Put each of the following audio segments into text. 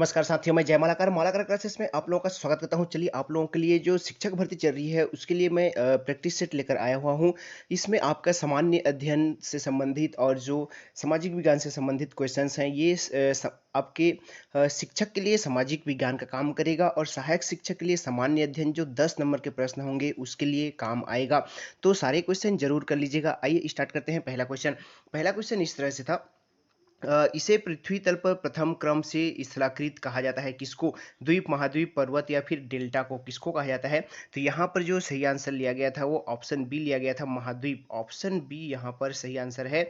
नमस्कार साथियों, मैं जय मालाकार मालाकार क्लासेस में आप लोगों का स्वागत करता हूं। चलिए आप लोगों के लिए जो शिक्षक भर्ती चल रही है उसके लिए मैं प्रैक्टिस सेट लेकर आया हुआ हूं। इसमें आपका सामान्य अध्ययन से संबंधित और जो सामाजिक विज्ञान से संबंधित क्वेश्चंस हैं ये आपके शिक्षक के लिए सामाजिक विज्ञान का काम करेगा और सहायक शिक्षक के लिए सामान्य अध्ययन जो 10 नंबर के प्रश्न होंगे उसके लिए काम आएगा। तो सारे क्वेश्चन जरूर कर लीजिएगा। आइए स्टार्ट करते हैं। पहला क्वेश्चन इस तरह से था। इसे पृथ्वी तल पर प्रथम क्रम से स्थलाकृत कहा जाता है किसको? द्वीप, महाद्वीप, पर्वत या फिर डेल्टा को किसको कहा जाता है? तो यहाँ पर जो सही आंसर लिया गया था वो ऑप्शन बी लिया गया था, महाद्वीप। ऑप्शन बी यहाँ पर सही आंसर है।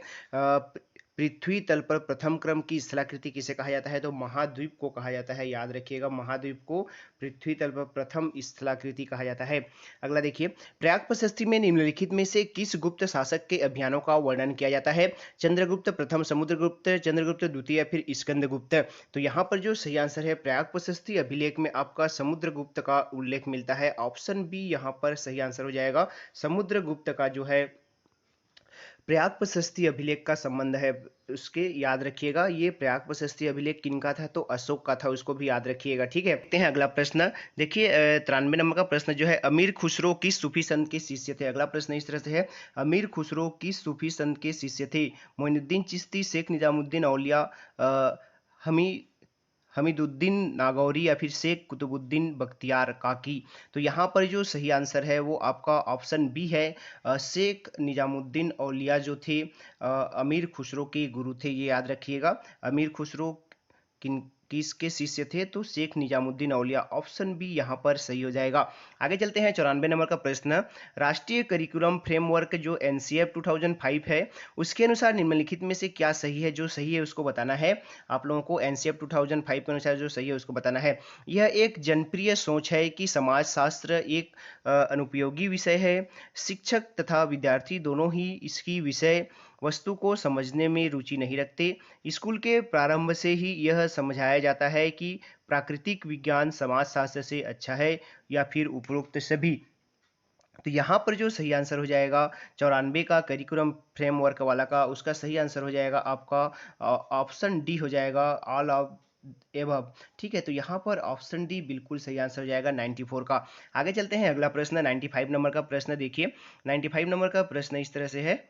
पृथ्वी तल पर प्रथम क्रम की स्थलाकृति किसे कहा जाता है? तो महाद्वीप को कहा जाता है। याद रखिएगा, महाद्वीप को पृथ्वी तल पर प्रथम स्थलाकृति कहा जाता है। अगला देखिए, प्रयाग प्रशस्ति में निम्नलिखित में से किस गुप्त शासक के अभियानों का वर्णन किया जाता है? चंद्रगुप्त प्रथम, समुद्रगुप्त, चंद्रगुप्त द्वितीय या फिर स्कंदगुप्त? तो यहाँ पर जो सही आंसर है, प्रयाग प्रशस्ति अभिलेख में आपका समुद्रगुप्त का उल्लेख मिलता है। ऑप्शन बी यहाँ पर सही आंसर हो जाएगा। समुद्रगुप्त का जो है प्रयाग प्रशस्ति अभिलेख का संबंध है उसके, याद रखिएगा। ये प्रयाग प्रशस्ति अभिलेख किनका था? तो अशोक का था, उसको भी याद रखिएगा। ठीक है, देखते हैं अगला प्रश्न। देखिए 93 नंबर का प्रश्न जो है, अमीर खुसरो किस सूफी संत के शिष्य थे? अगला प्रश्न इस तरह से है, अमीर खुसरो किस सूफी संत के शिष्य थे? मोइनुद्दीन चिश्ती, शेख निजामुद्दीन औलिया, हमी हमीदुद्दीन नागौरी या फिर शेख कुतुबुद्दीन बख्तियार काकी? तो यहाँ पर जो सही आंसर है वो आपका ऑप्शन बी है। शेख निजामुद्दीन औलिया जो थे अमीर खुसरो के गुरु थे, ये याद रखिएगा। अमीर खुसरो किसके शिष्य थे? तो शेख निजामुद्दीन औलिया। ऑप्शन बी यहाँ पर सही हो जाएगा। आगे चलते हैं 94 नंबर का प्रश्न। राष्ट्रीय करिकुलम फ्रेमवर्क जो एनसीएफ 2005 है उसके अनुसार निम्नलिखित में से क्या सही है? जो सही है उसको बताना है आप लोगों को। एनसीएफ 2005 के अनुसार जो सही है उसको बताना है। यह एक जनप्रिय सोच है कि समाज शास्त्र एक अनुपयोगी विषय है। शिक्षक तथा विद्यार्थी दोनों ही इसकी विषय वस्तु को समझने में रुचि नहीं रखते। स्कूल के प्रारंभ से ही यह समझाया जाता है कि प्राकृतिक विज्ञान समाजशास्त्र से अच्छा है या फिर उपरोक्त सभी? तो यहाँ पर जो सही आंसर हो जाएगा 94 का करिकुलम फ्रेमवर्क वाला का, उसका सही आंसर हो जाएगा आपका ऑप्शन डी हो जाएगा, ऑल ऑफ एबव। ठीक है, तो यहाँ पर ऑप्शन डी बिल्कुल सही आंसर हो जाएगा 94 का। आगे चलते हैं अगला प्रश्न 95 नंबर का प्रश्न। देखिए 95 नंबर का प्रश्न इस तरह से है,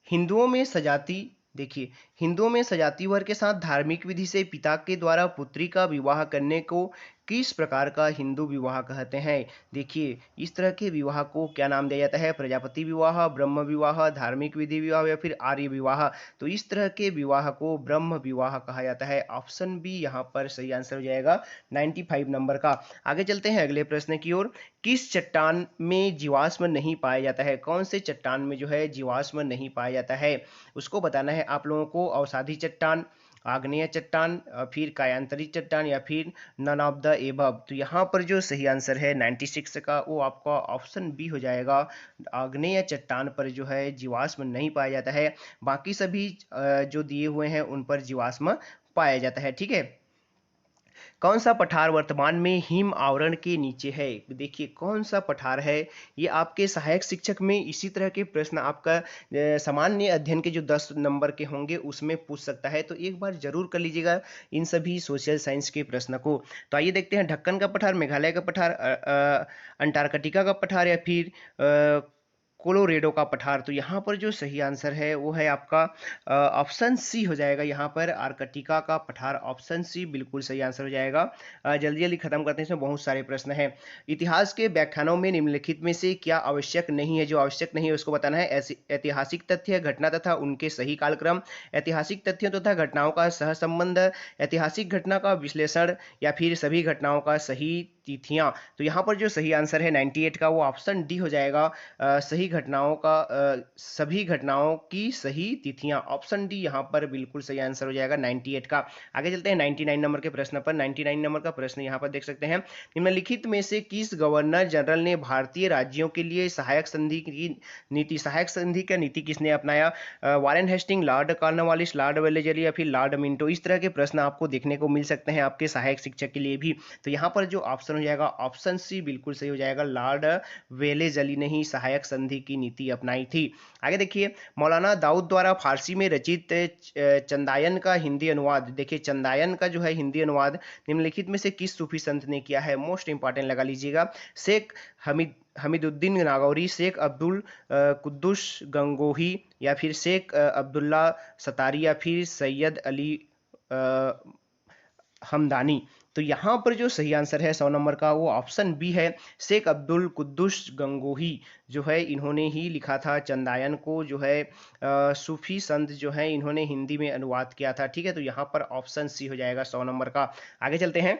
हिंदुओं में सजाती देखिए, हिंदुओं में सजाती वर के साथ धार्मिक विधि से पिता के द्वारा पुत्री का विवाह करने को किस प्रकार का हिंदू विवाह कहते हैं? देखिए, इस तरह के विवाह को क्या नाम दिया जाता है? प्रजापति विवाह, ब्रह्म विवाह, धार्मिक विधि विवाह या फिर आर्य विवाह? तो इस तरह के विवाह को ब्रह्म विवाह कहा जाता है। ऑप्शन बी यहाँ पर सही आंसर हो जाएगा 95 नंबर का। आगे चलते हैं अगले प्रश्न की ओर। किस चट्टान में जीवाश्म नहीं पाया जाता है? कौन से चट्टान में जो है जीवाश्म नहीं पाया जाता है उसको बताना है आप लोगों को। अवसादी चट्टान, आग्नेय चट्टान, फिर कायांतरी चट्टान या फिर नन ऑफ द एबव? तो यहाँ पर जो सही आंसर है 96 का वो आपका ऑप्शन बी हो जाएगा। आग्नेय चट्टान पर जो है जीवाश्म नहीं पाया जाता है, बाकी सभी जो दिए हुए हैं उन पर जीवाश्म पाया जाता है। ठीक है, कौन सा पठार वर्तमान में हिम आवरण के नीचे है? देखिए कौन सा पठार है, ये आपके सहायक शिक्षक में इसी तरह के प्रश्न आपका सामान्य अध्ययन के जो 10 नंबर के होंगे उसमें पूछ सकता है। तो एक बार जरूर कर लीजिएगा इन सभी सोशल साइंस के प्रश्न को। तो आइए देखते हैं, ढक्कन का पठार, मेघालय का पठार, अंटार्कटिका का पठार या फिर कोलोरेडो का पठार? तो यहाँ पर जो सही आंसर है वो है आपका ऑप्शन सी हो जाएगा। यहाँ पर आर्कटिका का पठार, ऑप्शन सी बिल्कुल सही आंसर हो जाएगा। जल्दी जल्दी खत्म करते हैं, इसमें बहुत सारे प्रश्न हैं। इतिहास के व्याख्यानों में निम्नलिखित में से क्या आवश्यक नहीं है? जो आवश्यक नहीं है उसको बताना है। ऐसी ऐतिहासिक तथ्य, घटना तथा उनके सही कालक्रम, ऐतिहासिक तथ्यों तथा घटनाओं का सहसंबंध, ऐतिहासिक घटना का विश्लेषण या फिर सभी घटनाओं का सही तिथियां? तो यहाँ पर जो सही आंसर है 98 का वो ऑप्शन डी हो जाएगा। सही घटनाओं का सभी घटनाओं की सही तिथियां। ऑप्शन डी यहाँ पर बिल्कुल सही आंसर हो जाएगा 98 का। आगे चलते हैं 99 नंबर के प्रश्न पर। 99 नंबर का प्रश्न यहाँ पर देख सकते हैं, निम्नलिखित में से किस गवर्नर जनरल ने भारतीय राज्यों के लिए सहायक संधि की नीति, सहायक संधि का नीति किसने अपनाया? Warren Hasting, lord Cornwallis, lord Wellesley या फिर लॉर्ड मिंटो? इस तरह के प्रश्न आपको देखने को मिल सकते हैं आपके सहायक शिक्षक के लिए भी। तो यहाँ पर जो ऑप्शन ऑप्शन हो जाएगा ऑप्शन सी बिल्कुल सही हो जाएगा। लॉर्ड वेलेज़ली ने ही सहायक संधि की नीति अपनाई थी। आगे देखिए, मौलाना दाऊद द्वारा फारसी में रचित चंदायन का हिंदी अनुवाद, देखिए चंदायन का जो है हिंदी अनुवाद निम्नलिखित में से किस सूफी संत ने किया है? मोस्ट इंपॉर्टेंट लगा लीजिएगा। शेख हमीदुद्दीन नागौरी, शेख अब्दुल कुद्दुस गंगोही, या फिर शेख अब्दुल्ला सतारी, या फिर सैयद अली अ, हमदानी। तो यहाँ पर जो सही आंसर है 100 नंबर का वो ऑप्शन बी है, शेख अब्दुल कुद्दुस गंगोही जो है इन्होंने ही लिखा था चंदायन को, जो है सूफी संत जो है इन्होंने हिंदी में अनुवाद किया था। ठीक है, तो यहाँ पर ऑप्शन सी हो जाएगा 100 नंबर का। आगे चलते हैं।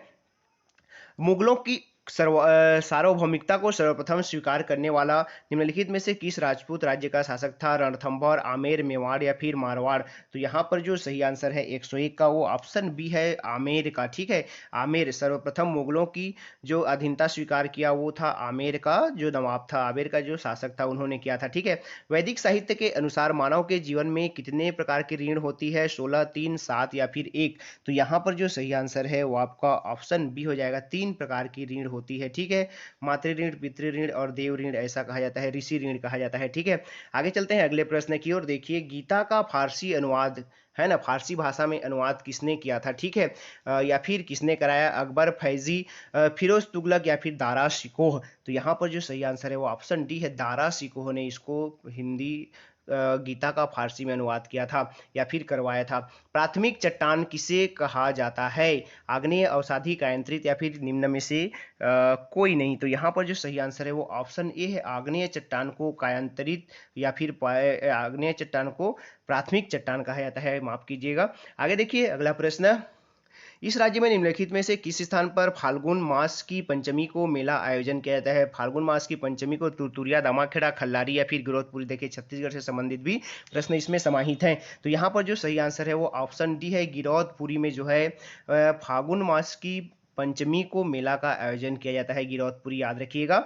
मुगलों की सार्वभौमिकता को सर्वप्रथम स्वीकार करने वाला निम्नलिखित में से किस राजपूत राज्य का शासक था? रणथंभौर, आमेर, मेवाड़, या फिर मारवाड़। तो यहाँ पर जो सही आंसर है 101 का वो ऑप्शन बी है, आमेर का। ठीक है, आमेर सर्वप्रथम मुगलों की जो अधीनता स्वीकार किया वो था आमेर का जो नवाब था, आमेर का जो शासक था उन्होंने किया था। ठीक है, वैदिक साहित्य के अनुसार मानव के जीवन में कितने प्रकार की ऋण होती है? 16, 3, 7, या फिर 1। तो यहाँ पर जो सही आंसर है वो आपका ऑप्शन बी हो जाएगा, 3 प्रकार की ऋण होती है। ठीक है, मातृ ऋण, पितृ ऋण और देव ऋण ऐसा कहा जाता है, ऋषि ऋण कहा जाता है। ठीक है, आगे चलते हैं अगले प्रश्न की ओर। देखिए, गीता का फारसी अनुवाद है ना, फारसी भाषा में अनुवाद किसने किया था? ठीक है, या फिर किसने कराया? अकबर, फैजी, फिरोज तुगलक, या फिर दारा शिकोह। तो यहाँ पर जो सही आंसर है वो ऑप्शन डी है, दारा शिकोह ने इसको हिंदी गीता का फारसी में अनुवाद किया था या फिर करवाया था। प्राथमिक चट्टान किसे कहा जाता है? आग्नेय, अवसादी, कायांतरित, या फिर निम्न में से कोई नहीं। तो यहाँ पर जो सही आंसर है वो ऑप्शन ए है, आग्नेय चट्टान को कायांतरित या फिर आग्नेय चट्टान को प्राथमिक चट्टान कहा जाता है, माफ कीजिएगा। आगे देखिए अगला प्रश्न। इस राज्य में निम्नलिखित में से किस स्थान पर फाल्गुन मास की पंचमी को मेला आयोजन किया जाता है? फाल्गुन मास की पंचमी को तुरतुरिया, दामाखेड़ा, खल्लारी, या फिर गिरौदपुरी। देखिए छत्तीसगढ़ से संबंधित भी प्रश्न इसमें समाहित हैं। तो यहाँ पर जो सही आंसर है वो ऑप्शन डी है, गिरौदपुरी में जो है फाल्गुन मास की पंचमी को मेला का आयोजन किया जाता है, गिरौदपुरी याद रखिएगा।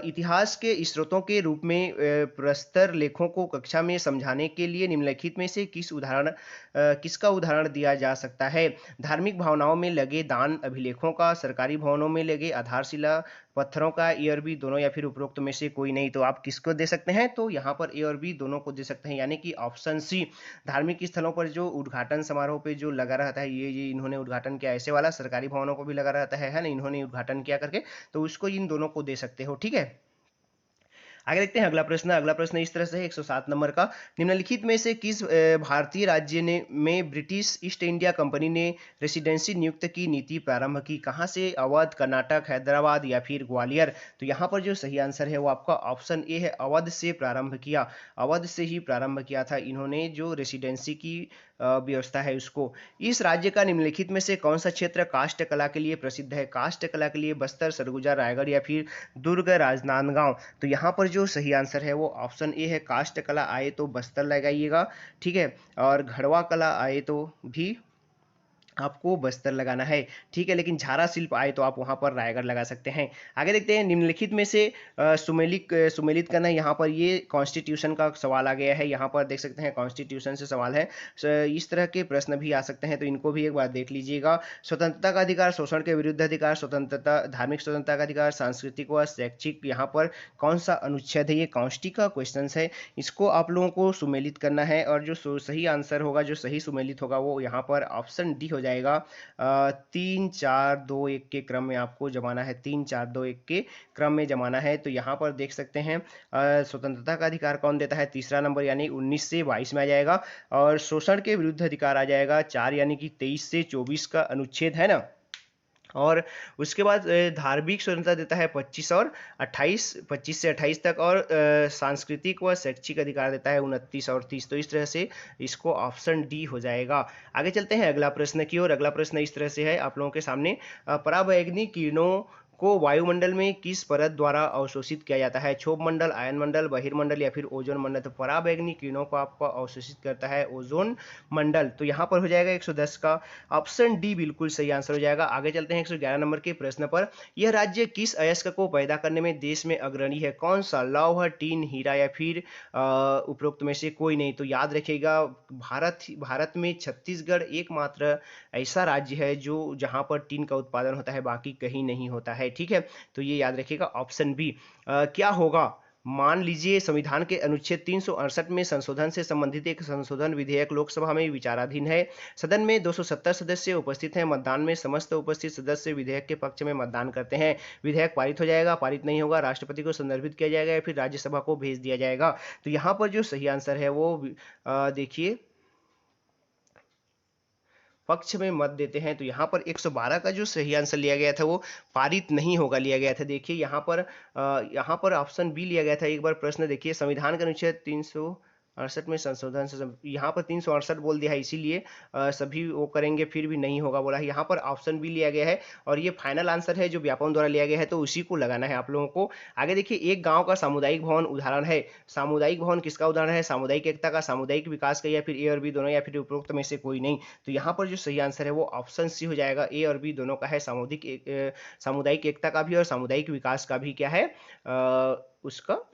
इतिहास के स्रोतों के रूप में प्रस्तर लेखों को कक्षा में समझाने के लिए निम्नलिखित में से किसका उदाहरण दिया जा सकता है? धार्मिक भावनाओं में लगे दान अभिलेखों का, सरकारी भवनों में लगे आधारशिला पत्थरों का, ए और बी दोनों, या फिर उपरोक्त में से कोई नहीं। तो आप किसको दे सकते हैं? तो यहाँ पर ए और बी दोनों को दे सकते हैं, यानी कि ऑप्शन सी, धार्मिक स्थलों पर जो उद्घाटन समारोह पे जो लगा रहता है, ये इन्होंने उद्घाटन किया, ऐसे वाला सरकारी भवनों को भी लगा रहता है ना, इन्होंने उद्घाटन किया करके, तो उसको इन दोनों को दे सकते हो। ठीक है, आगे देखते हैं अगला प्रश्न। अगला प्रश्न इस तरह से है 107 नंबर का। निम्नलिखित में से किस भारतीय राज्य ने में ब्रिटिश ईस्ट इंडिया कंपनी ने रेसिडेंसी नियुक्त की नीति प्रारंभ की? कहाँ से? अवध, कर्नाटक, हैदराबाद, या फिर ग्वालियर। तो यहाँ पर जो सही आंसर है वो आपका ऑप्शन ए है, अवध से प्रारंभ किया। अवध से ही प्रारंभ किया था इन्होंने जो रेसिडेंसी की व्यवस्था है उसको। इस राज्य का निम्नलिखित में से कौन सा क्षेत्र काष्ठ कला के लिए प्रसिद्ध है? काष्ठ कला के लिए बस्तर, सरगुजा, रायगढ़, या फिर दुर्ग, राजनांदगांव। तो यहाँ पर जो सही आंसर है वो ऑप्शन ए है, काष्ठ कला आए तो बस्तर लगाइएगा। ठीक है, और घड़वा कला आए तो भी आपको बस्तर लगाना है। ठीक है, लेकिन झारा शिल्प आए तो आप वहां पर रायगढ़ लगा सकते हैं। आगे देखते हैं निम्नलिखित में से सुमेलित करना। यहाँ पर ये कॉन्स्टिट्यूशन का सवाल आ गया है, यहाँ पर देख सकते हैं कॉन्स्टिट्यूशन से सवाल है। इस तरह के प्रश्न भी आ सकते हैं, तो इनको भी एक बार देख लीजिएगा। स्वतंत्रता का अधिकार, शोषण के विरुद्ध अधिकार, स्वतंत्रता, धार्मिक स्वतंत्रता का अधिकार, सांस्कृतिक व शैक्षिक, यहाँ पर कौन सा अनुच्छेद है? ये कॉन्स्टी का क्वेश्चन है, इसको आप लोगों को सुमेलित करना है, और जो सही आंसर होगा, जो सही सुमेलित होगा वो यहाँ पर ऑप्शन डी हो जाएगा। 3, 4, 2, 1 के क्रम में आपको जमाना है, 3, 4, 2, 1 के क्रम में जमाना है। तो यहाँ पर देख सकते हैं स्वतंत्रता का अधिकार कौन देता है? तीसरा नंबर, यानी 19 से 22 में आ जाएगा। और शोषण के विरुद्ध अधिकार आ जाएगा 4, यानी कि 23 से 24 का अनुच्छेद है ना। और उसके बाद धार्मिक स्वतंत्रता देता है 25 और 28, 25 से 28 तक, और सांस्कृतिक व शैक्षिक अधिकार देता है 29 और 30। तो इस तरह से इसको ऑप्शन डी हो जाएगा। आगे चलते हैं अगला प्रश्न की ओर। अगला प्रश्न इस तरह से है आप लोगों के सामने। पराबैंगनी किरणों को वायुमंडल में किस परत द्वारा अवशोषित किया जाता है? क्षोभ मंडल, आयन मंडल, बहिर्मंडल, या फिर ओजोन मंडल। तो पराबैंगनी किरणों को आपको अवशोषित करता है ओजोन मंडल। तो यहाँ पर हो जाएगा 110 का ऑप्शन डी बिल्कुल सही आंसर हो जाएगा। आगे चलते हैं 111 नंबर के प्रश्न पर। यह राज्य किस अयस्क को पैदा करने में देश में अग्रणी है? कौन सा? लौह, टीन, हीरा, या फिर उपरोक्त में से कोई नहीं। तो याद रखिएगा, भारत में छत्तीसगढ़ एकमात्र ऐसा राज्य है जो जहाँ पर टीन का उत्पादन होता है, बाकी कहीं नहीं होता है। है, ठीक है। तो ये याद रखिएगा ऑप्शन बी। क्या होगा, मान लीजिए संविधान के अनुच्छेद 368 में संशोधन से संबंधित एक संशोधन विधेयक लोकसभा में विचाराधीन है। सदन में 270 सदस्य उपस्थित हैं। मतदान में समस्त उपस्थित सदस्य विधेयक के पक्ष में मतदान करते हैं। विधेयक पारित हो जाएगा, पारित नहीं होगा, राष्ट्रपति को संदर्भित किया जाएगा या फिर राज्यसभा को भेज दिया जाएगा। तो यहाँ पर जो सही आंसर है वो देखिए पक्ष में मत देते हैं। तो यहाँ पर 112 का जो सही आंसर लिया गया था वो पारित नहीं होगा लिया गया था। देखिए यहाँ पर ऑप्शन बी लिया गया था। एक बार प्रश्न देखिए, संविधान का अनुच्छेद 368 में संशोधन से यहाँ पर 368 बोल दिया है, इसीलिए सभी वो करेंगे फिर भी नहीं होगा बोला है। यहाँ पर ऑप्शन बी लिया गया है और ये फाइनल आंसर है जो व्यापम द्वारा लिया गया है, तो उसी को लगाना है आप लोगों को। आगे देखिए, एक गांव का सामुदायिक भवन उदाहरण है। सामुदायिक भवन किसका उदाहरण है? सामुदायिक एकता का, सामुदायिक विकास का, या फिर ए और बी दोनों, या फिर उपरोक्त में से कोई नहीं। तो यहाँ पर जो सही आंसर है वो ऑप्शन सी हो जाएगा, ए और बी दोनों का है। सामुदायिक एकता का भी और सामुदायिक विकास का भी क्या है उसका।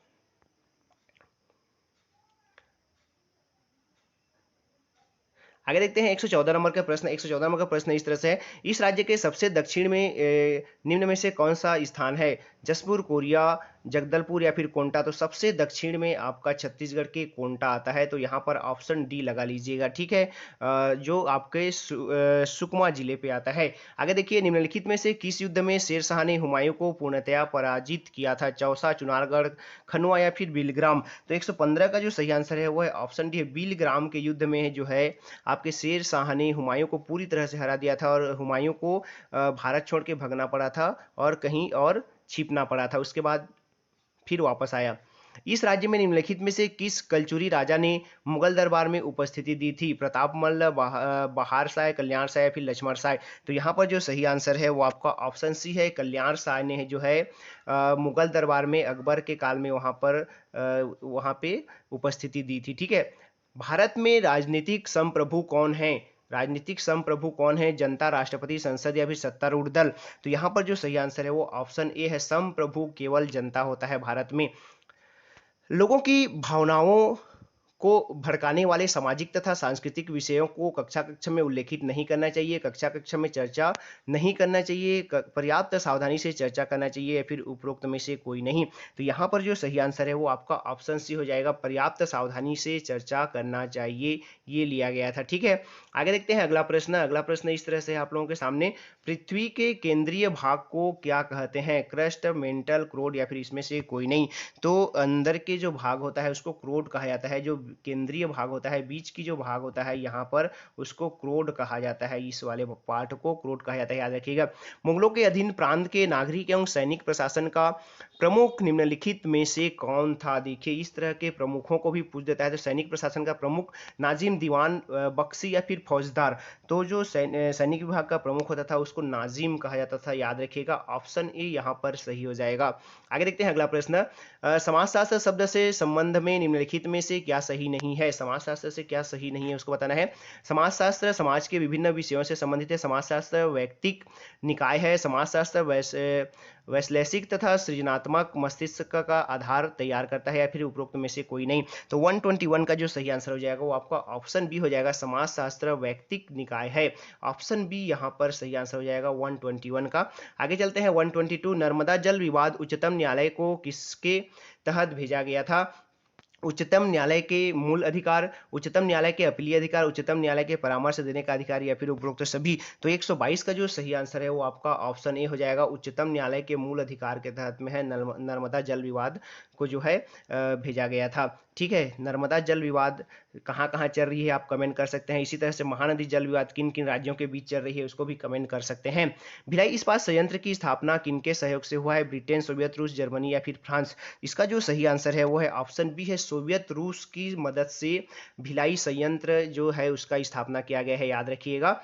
आगे देखते हैं 114 नंबर का प्रश्न। 114 नंबर का प्रश्न इस तरह से है, इस राज्य के सबसे दक्षिण में निम्न में से कौन सा स्थान है? जसपुर, कोरिया, जगदलपुर या फिर कोंटा। तो सबसे दक्षिण में आपका छत्तीसगढ़ के कोंटा आता है, तो यहाँ पर ऑप्शन डी लगा लीजिएगा, ठीक है। जो आपके सुकमा जिले पे आता है। आगे देखिए, निम्नलिखित में से किस युद्ध में शेरशाह ने हुमायूं को पूर्णतया पराजित किया था? चौसा, चुनारगढ़, खनुआ या फिर बिलग्राम। तो 115 का जो सही आंसर है वो है ऑप्शन डी है, बिलग्राम के युद्ध में जो है आपके शेरशाह ने हुमायूं को पूरी तरह से हरा दिया था और हुमायूं को भारत छोड़ के भगना पड़ा था और कहीं और छिपना पड़ा था। उसके बाद फिर वापस आया। इस राज्य में निम्नलिखित में से किस कलचुरी राजा ने मुगल दरबार में उपस्थिति दी थी? प्रतापमल, बहार शाह, कल्याण शाह या फिर लक्ष्मण शाह। तो यहाँ पर जो सही आंसर है वो आपका ऑप्शन सी है, कल्याण शाह ने जो है मुगल दरबार में अकबर के काल में वहाँ पे उपस्थिति दी थी, ठीक है। भारत में राजनीतिक संप्रभु कौन है? राजनीतिक संप्रभु कौन है? जनता, राष्ट्रपति, संसद या फिर सत्तारूढ़ दल। तो यहाँ पर जो सही आंसर है वो ऑप्शन ए है, संप्रभु केवल जनता होता है भारत में। लोगों की भावनाओं को भड़काने वाले सामाजिक तथा सांस्कृतिक विषयों को कक्षा कक्षा में उल्लेखित नहीं करना चाहिए, कक्षा कक्षा में चर्चा नहीं करना चाहिए, पर्याप्त सावधानी से चर्चा करना चाहिए, या फिर उपरोक्त में से कोई नहीं। तो यहाँ पर जो सही आंसर है वो आपका ऑप्शन सी हो जाएगा, पर्याप्त सावधानी से चर्चा करना चाहिए, ये लिया गया था, ठीक है। आगे देखते हैं अगला प्रश्न। अगला प्रश्न इस तरह से आप लोगों के सामने, पृथ्वी के केंद्रीय भाग को क्या कहते हैं? क्रस्ट, मेंटल, क्रोड या फिर इसमें से कोई नहीं। तो अंदर के जो भाग होता है उसको क्रोड कहा जाता है, जो केंद्रीय भाग होता है, बीच की जो भाग होता है यहाँ पर उसको क्रोड कहा जाता है, इस वाले पार्ट को क्रोड कहा जाता है, याद रखिएगा। मुगलों के अधीन प्रांत के नागरिक एवं सैनिक प्रशासन का प्रमुख निम्नलिखित में से कौन था? देखिए इस तरह के प्रमुखों को भी पूछ देता है। तो सैनिक प्रशासन का प्रमुख नाजिम, दीवान, बख्शी या फिर फौजदार। तो जो सैनिक विभाग का प्रमुख होता था उसको नाजिम कहा जाता था, याद रखिएगा। ऑप्शन ए यहाँ पर सही हो जाएगा। आगे देखते हैं अगला प्रश्न। समाजशास्त्र शब्द से संबंध में निम्नलिखित में से क्या सही नहीं है? समाजशास्त्र से क्या सही नहीं है उसको बताना है। समाजशास्त्र समाज के विभिन्न विषयों से संबंधित है। समाजशास्त्र वैयक्तिक निकाय है। समाजशास्त्र वैश्लेषिक तथा सृजनात्मक मस्तिष्क का आधार तैयार करता है, या फिर उपरोक्त में से कोई नहीं। तो 121 का जो सही आंसर हो जाएगा वो आपका ऑप्शन बी हो जाएगा, समाजशास्त्र वैयक्तिक निकाय है। ऑप्शन बी यहाँ पर सही आंसर हो जाएगा 121 का। आगे चलते हैं 122। नर्मदा जल विवाद उच्चतम न्यायालय को किसके तहत भेजा गया था? उच्चतम न्यायालय के मूल अधिकार, उच्चतम न्यायालय के अपीलीय अधिकार, उच्चतम न्यायालय के परामर्श देने का अधिकार, या फिर उपरोक्त सभी। तो 122 का जो सही आंसर है वो आपका ऑप्शन ए हो जाएगा, उच्चतम न्यायालय के मूल अधिकार के तहत में है नर्मदा जल विवाद को जो है भेजा गया था, ठीक है। नर्मदा जल विवाद कहाँ कहाँ चल रही है आप कमेंट कर सकते हैं। इसी तरह से महानदी जल विवाद किन किन राज्यों के बीच चल रही है उसको भी कमेंट कर सकते हैं। भिलाई इस्पात संयंत्र की स्थापना किनके सहयोग से हुआ है? ब्रिटेन, सोवियत रूस, जर्मनी या फिर फ्रांस। इसका जो सही आंसर है वो है ऑप्शन बी है, सोवियत रूस की मदद से भिलाई संयंत्र जो है उसका स्थापना किया गया है, याद रखिएगा।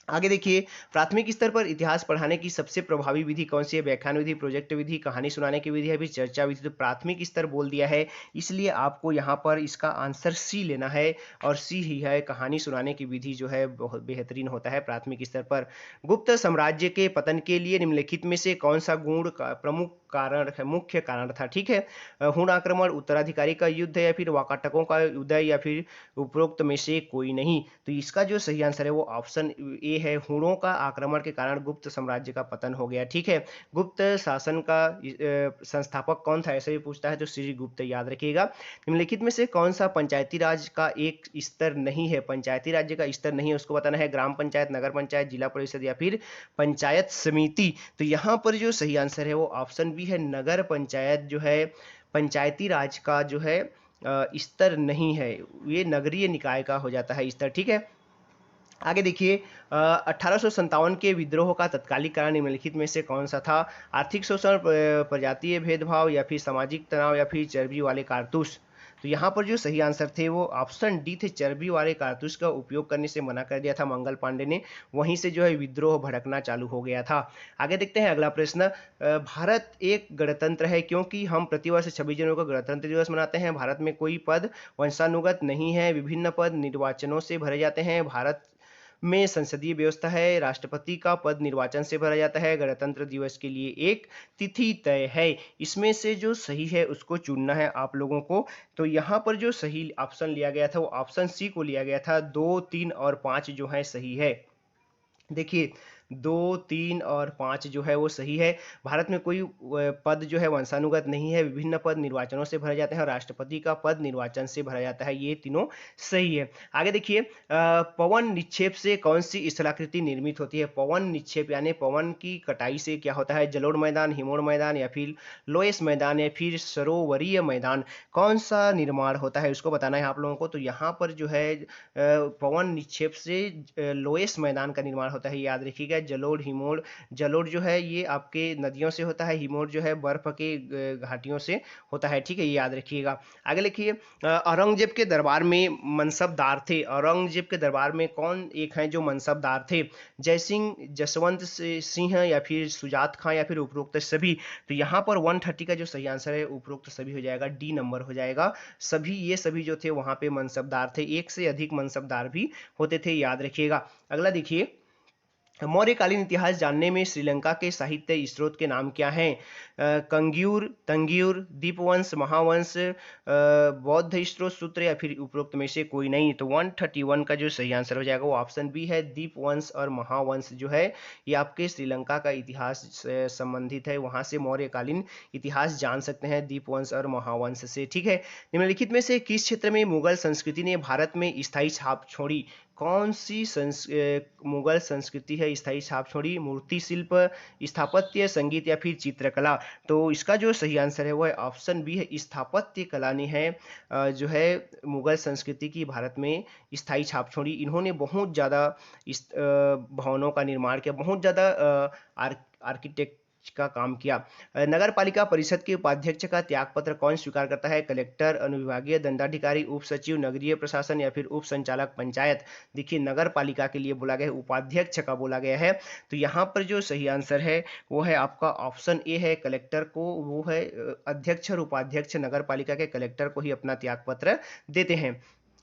आगे देखिए, प्राथमिक स्तर पर इतिहास पढ़ाने की सबसे प्रभावी विधि कौन सी है? व्याख्यान विधि, प्रोजेक्ट विधि, कहानी सुनाने की विधि है, फिर चर्चा विधि। तो प्राथमिक स्तर बोल दिया है, इसलिए आपको यहाँ पर इसका आंसर सी लेना है, और सी ही है, कहानी सुनाने की विधि जो है बहुत बेहतरीन होता है प्राथमिक स्तर पर। गुप्त साम्राज्य के पतन के लिए निम्नलिखित में से कौन सा गुण का प्रमुख कारण है, मुख्य कारण था। ठीक है, हुण आक्रमण, उत्तराधिकारी का युद्ध या फिर वाकाटकों का उदय या फिर उपरोक्त में से कोई नहीं। तो इसका जो सही आंसर है वो ऑप्शन ए है, हुणों का आक्रमण के कारण गुप्त साम्राज्य का पतन हो गया। ठीक है, गुप्त शासन का संस्थापक कौन था, ऐसे भी पूछता है तो श्रीगुप्त, याद रखिएगा। निम्नलिखित में से कौन सा पंचायती राज का एक स्तर नहीं है, पंचायती राज्य का स्तर नहीं है, उसको बताना है। ग्राम पंचायत, नगर पंचायत, जिला परिषद या फिर पंचायत समिति। तो यहाँ पर जो सही आंसर है वो ऑप्शन बी है, नगर पंचायत जो है पंचायती राज का जो है स्तर नहीं है, ये नगरीय निकाय का हो जाता है स्तर। ठीक है, आगे देखिए, 1857 के विद्रोह का तत्कालिक कारण निम्नलिखित में से कौन सा था? आर्थिक शोषण, प्रजातीय भेदभाव या फिर सामाजिक तनाव या फिर चर्बी वाले कारतूस। तो यहाँ पर जो सही आंसर थे वो ऑप्शन डी थे, चर्बी वाले कारतूस का उपयोग करने से मना कर दिया था मंगल पांडे ने, वहीं से जो है विद्रोह भड़कना चालू हो गया था। आगे देखते हैं अगला प्रश्न। भारत एक गणतंत्र है क्योंकि हम प्रतिवर्ष 26 जनवरी को गणतंत्र दिवस मनाते हैं। भारत में कोई पद वंशानुगत नहीं है, विभिन्न पद निर्वाचनों से भरे जाते हैं। भारत में संसदीय व्यवस्था है, राष्ट्रपति का पद निर्वाचन से भरा जाता है। गणतंत्र दिवस के लिए एक तिथि तय है। इसमें से जो सही है उसको चुनना है आप लोगों को। तो यहाँ पर जो सही ऑप्शन लिया गया था वो ऑप्शन सी को लिया गया था, 2, 3 और 5 जो है सही है। देखिए, 2, 3 और 5 जो है वो सही है। भारत में कोई पद जो है वंशानुगत नहीं है, विभिन्न पद निर्वाचनों से भरे जाते हैं और राष्ट्रपति का पद निर्वाचन से भरा जाता है, ये तीनों सही है। आगे देखिए, पवन निक्षेप से कौन सी स्थलाकृति निर्मित होती है? पवन निक्षेप यानी पवन की कटाई से क्या होता है? जलोढ़ मैदान, हिमोड़ मैदान या फिर लोएस मैदान या फिर सरोवरीय मैदान, कौन सा निर्माण होता है उसको बताना है आप लोगों को। तो यहाँ पर जो है पवन निक्षेप से लोएस मैदान का निर्माण होता है, याद रखिएगा। जलोढ़, हिमोड़, जलोढ़ जो है ये आपके नदियों से होता है, हिमोड़ जो है बर्फ के घाटियों से होता है। ठीक है, ये याद रखिएगा। आगे लिखिए, औरंगजेब के दरबार में मनसबदार थे। औरंगजेब के दरबार में कौन एक हैं जो मनसबदार थे? जय सिंह, जसवंत सिंह या फिर सुजात खां या फिर उपरोक्त सभी। तो यहाँ पर 130 का जो सही आंसर है उपरोक्त सभी हो जाएगा, डी नंबर हो जाएगा। सभी, ये सभी जो थे वहां पे मनसबदार थे, एक से अधिक मनसबदार भी होते थे, याद रखिएगा। अगला देखिए, मौर्यकालीन इतिहास जानने में श्रीलंका के साहित्य स्रोत के नाम क्या हैं? कंग्यूर, तंग्यूर, दीपवंश, महावंश, बौद्ध स्रोत सूत्र या फिर उपरोक्त में से कोई नहीं। तो 131 का जो सही आंसर हो जाएगा वो ऑप्शन बी है, दीपवंश और महावंश जो है ये आपके श्रीलंका का इतिहास से संबंधित है, वहां से मौर्यकालीन इतिहास जान सकते हैं दीपवंश और महावंश से। ठीक है, निम्नलिखित में से किस क्षेत्र में मुगल संस्कृति ने भारत में स्थायी छाप छोड़ी? कौन सी मुगल संस्कृति है स्थायी छाप छोड़ी? मूर्ति शिल्प, स्थापत्य, संगीत या फिर चित्रकला। तो इसका जो सही आंसर है वो है ऑप्शन बी है, स्थापत्य कला ने है जो है मुगल संस्कृति की भारत में स्थायी छाप छोड़ी। इन्होंने बहुत ज़्यादा भवनों का निर्माण किया, बहुत ज़्यादा आर्किटेक्ट का काम किया। नगर पालिका परिषद के उपाध्यक्ष का त्यागपत्र कौन स्वीकार करता है? कलेक्टर, अनुविभागीय दंडाधिकारी, उप सचिव, नगरीय प्रशासन या फिर उप संचालक पंचायत। देखिए, नगर पालिका के लिए बोला गया है, उपाध्यक्ष का बोला गया है। तो यहाँ पर जो सही आंसर है वो है आपका ऑप्शन ए है, कलेक्टर को, वो है अध्यक्ष और उपाध्यक्ष नगर पालिका के कलेक्टर को ही अपना त्यागपत्र देते हैं।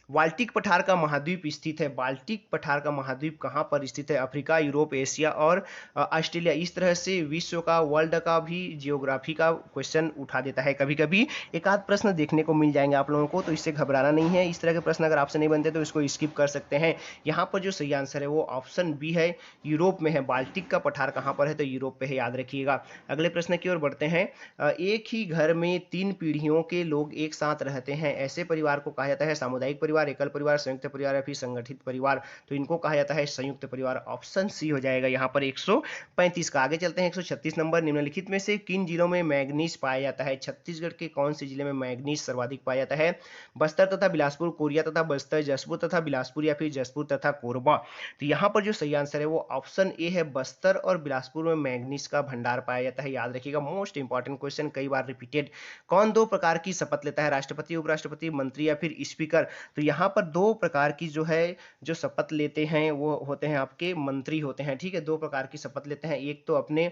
बाल्टिक पठार का महाद्वीप स्थित है। बाल्टिक पठार का महाद्वीप कहाँ पर स्थित है? अफ्रीका, यूरोप, एशिया और ऑस्ट्रेलिया। इस तरह से विश्व का, वर्ल्ड का भी जियोग्राफी का क्वेश्चन उठा देता है। कभी कभी एक आध प्रश्न देखने को मिल जाएंगे आप लोगों को, तो इससे घबराना नहीं है। इस तरह के प्रश्न अगर आपसे नहीं बनते तो इसको स्किप कर सकते हैं। यहाँ पर जो सही आंसर है वो ऑप्शन बी है, यूरोप में है। बाल्टिक का पठार कहाँ पर है? तो यूरोप पे है, याद रखिएगा। अगले प्रश्न की ओर बढ़ते हैं। एक ही घर में 3 पीढ़ियों के लोग एक साथ रहते हैं, ऐसे परिवार को कहा जाता है सामुदायिक परिवार, एकल परिवार, संयुक्त परिवार या फिर संगठित परिवार। तो इनको कहा जाता है संयुक्त परिवार, ऑप्शन सी हो जाएगा यहाँ पर 135 का। आगे चलते हैं 136 नंबर। निम्नलिखित में से किन जिलों में मैग्नीज पाया जाता है? छत्तीसगढ़ के कौन से जिले में मैग्नीज सर्वाधिक पाया जाता है? बस्तर तथा बिलासपुर, कोरिया तथा बस्तर, जसपुर तथा बिलासपुर या फिर जसपुर तथा कोरबा। तो यहाँ पर जो सही आंसर है वो ऑप्शन ए है, बस्तर और बिलासपुर में मैग्नीज का भंडार पाया जाता है, याद रखिएगा। मोस्ट इंपॉर्टेंट क्वेश्चन, कई बार रिपीटेड। कौन 2 प्रकार की शपथ लेता है? राष्ट्रपति, उपराष्ट्रपति, मंत्री या फिर स्पीकर। तो यहाँ पर 2 प्रकार की जो है जो शपथ लेते हैं वो होते हैं आपके मंत्री होते हैं। ठीक है, 2 प्रकार की शपथ लेते हैं। एक तो अपने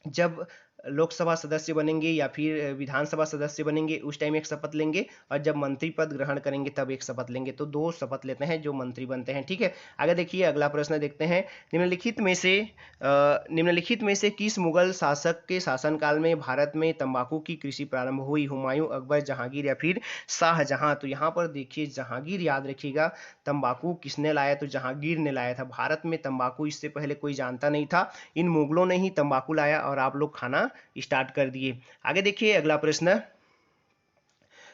जब लोकसभा सदस्य बनेंगे या फिर विधानसभा सदस्य बनेंगे उस टाइम एक शपथ लेंगे, और जब मंत्री पद ग्रहण करेंगे तब एक शपथ लेंगे। तो 2 शपथ लेते हैं जो मंत्री बनते हैं, ठीक है। आगे देखिए अगला प्रश्न देखते हैं। निम्नलिखित में से किस मुगल शासक के शासनकाल में भारत में तंबाकू की कृषि प्रारंभ हुई? हुमायूं, अकबर, जहांगीर या फिर शाहजहां? तो यहाँ पर देखिए जहांगीर याद रखिएगा। तंबाकू किसने लाया? तो जहांगीर ने लाया था। भारत में तंबाकू इससे पहले कोई जानता नहीं था, इन मुगलों ने ही तंबाकू लाया और आप लोग खाना स्टार्ट कर दिए। आगे देखिए अगला प्रश्न।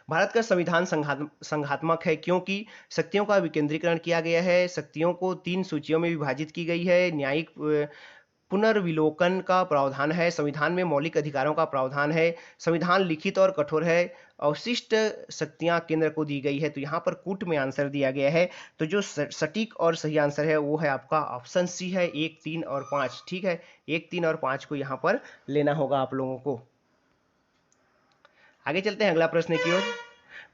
भारत का संविधान संघात्मक है क्योंकि शक्तियों का विकेंद्रीकरण किया गया है, शक्तियों को 3 सूचियों में विभाजित की गई है, न्यायिक पुनर्विलोकन का प्रावधान है, संविधान में मौलिक अधिकारों का प्रावधान है, संविधान लिखित और कठोर है, अवशिष्ट शक्तियां केंद्र को दी गई है। तो यहाँ पर कूट में आंसर दिया गया है। तो जो सटीक और सही आंसर है वो है आपका ऑप्शन सी है, 1, 3 और 5, ठीक है। 1, 3 और 5 को यहाँ पर लेना होगा आप लोगों को। आगे चलते हैं अगला प्रश्न की ओर।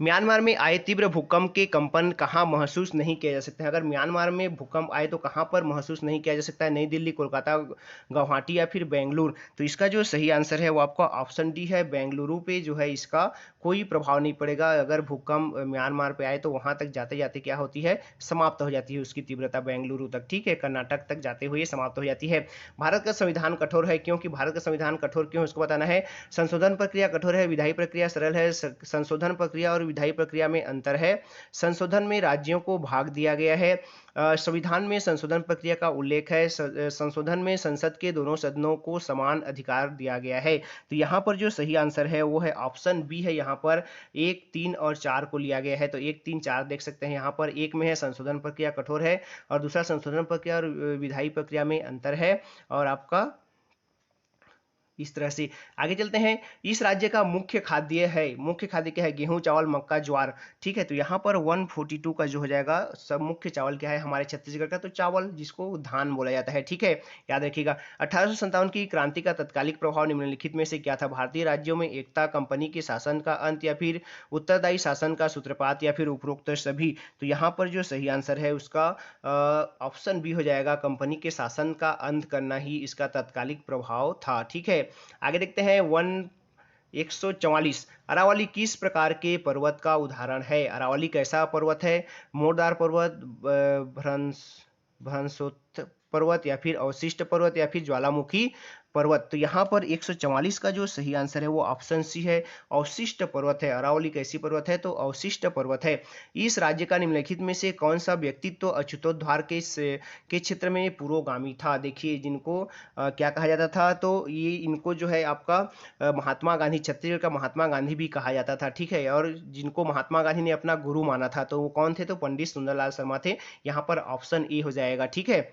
म्यांमार में आए तीव्र भूकंप के कंपन कहाँ महसूस नहीं किया जा सकता है? अगर म्यांमार में भूकंप आए तो कहाँ पर महसूस नहीं किया जा सकता है? नई दिल्ली, कोलकाता, गुवाहाटी या फिर बेंगलुरु? तो इसका जो सही आंसर है वो आपका ऑप्शन डी है, बेंगलुरु पे जो है इसका कोई प्रभाव नहीं पड़ेगा। अगर भूकंप म्यांमार पे आए तो वहां तक जाते जाते क्या होती है, समाप्त हो जाती है उसकी तीव्रता बेंगलुरु तक, ठीक है। कर्नाटक तक जाते हुए समाप्त हो जाती है। भारत का संविधान कठोर है क्योंकि भारत का संविधान कठोर क्यों उसको बताना है। संशोधन प्रक्रिया कठोर है, विधायी प्रक्रिया सरल है, संशोधन प्रक्रिया और विधायी प्रक्रिया में अंतर है, संशोधन में राज्यों को भाग दिया गया है, संविधान में संशोधन प्रक्रिया का उल्लेख है, संशोधन में संसद के दोनों सदनों को समान अधिकार दिया गया है। तो यहाँ पर जो सही आंसर है वो है ऑप्शन बी है। यहाँ पर 1, 3 और 4 को लिया गया है। तो 1, 3, 4 देख सकते हैं। यहाँ पर एक में है संशोधन प्रक्रिया कठोर है और दूसरा संशोधन प्रक्रिया और विधायी प्रक्रिया में अंतर है, और आपका इस तरह से आगे चलते हैं। इस राज्य का मुख्य खाद्य है, मुख्य खाद्य क्या है? गेहूं, चावल, मक्का, ज्वार, ठीक है। तो यहाँ पर 142 का जो हो जाएगा सब मुख्य चावल क्या है हमारे छत्तीसगढ़ का? तो चावल, जिसको धान बोला जाता है, ठीक है। याद रखिएगा। 1857 की क्रांति का तत्कालिक प्रभाव निम्नलिखित में से क्या था? भारतीय राज्यों में एकता, कंपनी के शासन का अंत या फिर उत्तरदायी शासन का सूत्रपात या फिर उपरोक्त सभी? तो यहाँ पर जो सही आंसर है उसका ऑप्शन बी हो जाएगा, कंपनी के शासन का अंत करना ही इसका तत्कालिक प्रभाव था, ठीक है। आगे देखते हैं 144। अरावली किस प्रकार के पर्वत का उदाहरण है? अरावली कैसा पर्वत है? मोरदार पर्वत, भ्रंशोत्थ पर्वत या फिर अवशिष्ट पर्वत या फिर ज्वालामुखी पर्वत? तो यहाँ पर 144 का जो सही आंसर है वो ऑप्शन सी है, अवशिष्ट पर्वत है। अरावली कैसी पर्वत है? तो अवशिष्ट पर्वत है। इस राज्य का निम्नलिखित में से कौन सा व्यक्तित्व अच्युतोद्धार के क्षेत्र में पुरोगामी था? देखिए जिनको क्या कहा जाता था, तो ये इनको जो है आपका महात्मा गांधी, छत्तीसगढ़ का महात्मा गांधी भी कहा जाता था, ठीक है। और जिनको महात्मा गांधी ने अपना गुरु माना था तो वो कौन थे? तो पंडित सुंदरलाल शर्मा थे। यहाँ पर ऑप्शन ए हो जाएगा, ठीक है।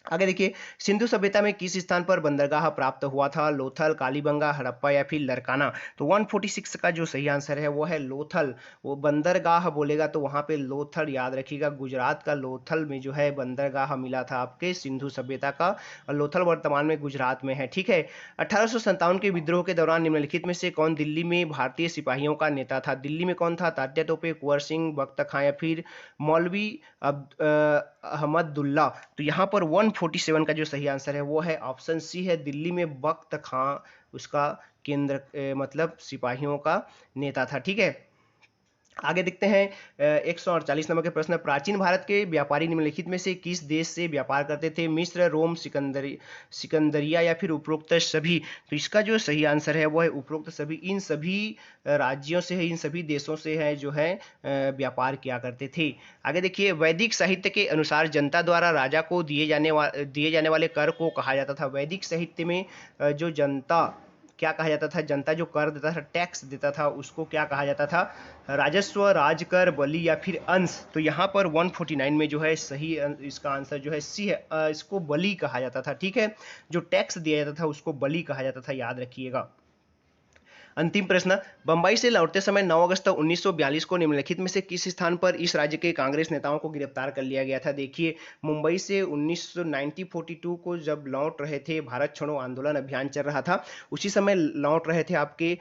आगे देखिए, सिंधु सभ्यता में किस स्थान पर बंदरगाह प्राप्त हुआ था? लोथल, कालीबंगा, हड़प्पा या फिर लरकाना? तो 146 का जो सही आंसर है वो है लोथल। वो बंदरगाह बोलेगा तो वहां पे लोथल याद रखिएगा। गुजरात का लोथल में जो है बंदरगाह मिला था आपके सिंधु सभ्यता का, और लोथल वर्तमान में गुजरात में है, ठीक है। 1857 के विद्रोह के दौरान निम्नलिखित में से कौन दिल्ली में भारतीय सिपाहियों का नेता था? दिल्ली में कौन था? तात्या तोपे, कुंवर सिंह, बख्त खां या फिर मौलवी अहमदुल्ला? तो यहाँ पर 147 का जो सही आंसर है वो है ऑप्शन सी है, दिल्ली में बख्त खां उसका केंद्र मतलब सिपाहियों का नेता था, ठीक है। आगे देखते हैं 148 नंबर के प्रश्न। प्राचीन भारत के व्यापारी निम्नलिखित में से किस देश से व्यापार करते थे? मिस्र, रोम, सिकंदरिया या फिर उपरोक्त सभी? तो इसका जो सही आंसर है वो है उपरोक्त सभी। इन सभी राज्यों से है, इन सभी देशों से है जो है व्यापार किया करते थे। आगे देखिए, वैदिक साहित्य के अनुसार जनता द्वारा राजा को दिए जाने वाले कर को कहा जाता था। वैदिक साहित्य में जो जनता क्या कहा जाता था? जनता जो कर देता था, टैक्स देता था, उसको क्या कहा जाता था? राजस्व, राजकर, बलि या फिर अंश? तो यहाँ पर 149 में जो है सही इसका आंसर जो है सी है, इसको बलि कहा जाता था, ठीक है। जो टैक्स दिया जाता था उसको बलि कहा जाता था, याद रखिएगा। अंतिम प्रश्न, बंबई से लौटते समय 9 अगस्त 1942 को निम्नलिखित में से किस स्थान पर इस राज्य के कांग्रेस नेताओं को गिरफ्तार कर लिया गया था? देखिए, मुंबई से 1942 को जब लौट रहे थे, भारत छोड़ो आंदोलन अभियान चल रहा था, उसी समय लौट रहे थे आपके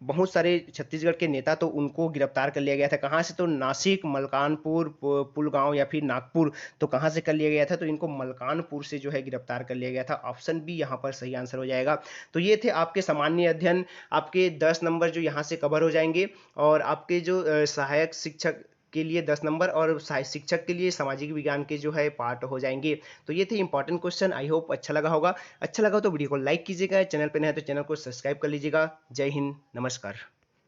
बहुत सारे छत्तीसगढ़ के नेता तो उनको गिरफ्तार कर लिया गया था। कहाँ से? तो नासिक, मलकानपुर, पुलगांव या फिर नागपुर। तो कहाँ से कर लिया गया था? तो इनको मलकानपुर से जो है गिरफ्तार कर लिया गया था। ऑप्शन बी यहाँ पर सही आंसर हो जाएगा। तो ये थे आपके सामान्य अध्ययन, आपके 10 नंबर जो यहाँ से कवर हो जाएंगे, और आपके जो सहायक शिक्षक के लिए 10 नंबर, और सहायक शिक्षक के लिए सामाजिक विज्ञान के जो है पार्ट हो जाएंगे। तो ये थे इंपॉर्टेंट क्वेश्चन। आई होप अच्छा लगा होगा। अच्छा लगा हो तो वीडियो को लाइक कीजिएगा, चैनल पर नए हैं तो चैनल को सब्सक्राइब कर लीजिएगा। जय हिंद, नमस्कार।